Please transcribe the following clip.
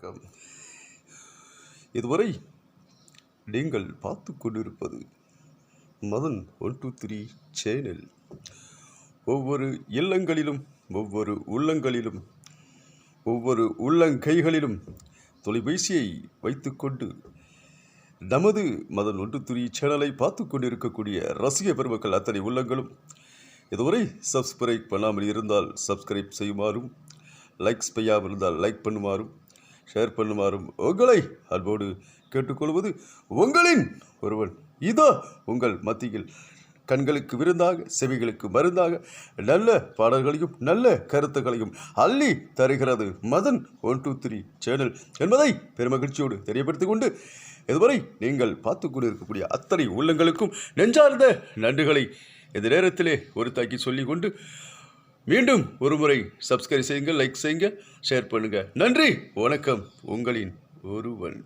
வணக்கம். இதுவரை நீங்கள் பார்த்து கொண்டிருப்பது மதன் 123 சேனல். ஒவ்வொரு இல்லங்களிலும், ஒவ்வொரு உள்ளங்களிலும், ஒவ்வொரு உள்ளங்கைகளிலும் தொலைபேசியை வைத்துக்கொண்டு நமது மதன் 123 சேனலை பார்த்து கொண்டிருக்கக்கூடிய ரசிக பெருமக்கள் அத்தனை உள்ளங்களும் இதுவரை சப்ஸ்கிரைப் பண்ணாமல் இருந்தால் சப்ஸ்கிரைப் செய்யுமாறும், லைக்ஸ் செய்யாமல் இருந்தால் லைக் பண்ணுமாறும், ஷேர் பண்ணுமாறும் உங்களை அன்போடு கேட்டுக்கொள்வது உங்களின் ஒருவன். இதோ உங்கள் மத்தியில் கண்களுக்கு விருந்தாக, செவிகளுக்கு மருந்தாக நல்ல பாடல்களையும் நல்ல கருத்துக்களையும் அள்ளி தருகிறது மதன் 123 சேனல் என்பதை பெருமகிழ்ச்சியோடு தெரியப்படுத்திக் கொண்டு இதுவரை நீங்கள் பார்த்து கொண்டு இருக்கக்கூடிய அத்தனை உள்ளங்களுக்கும் நெஞ்சார்ந்த நன்றிகளை இந்த நேரத்திலே ஒரு தாக்கி சொல்லிக் கொண்டு மீண்டும் ஒரு முறை சப்ஸ்கிரைப் செய்யுங்க, லைக் செய்யுங்க, ஷேர் பண்ணுங்க. நன்றி, வணக்கம். உங்களின் ஒருவன்.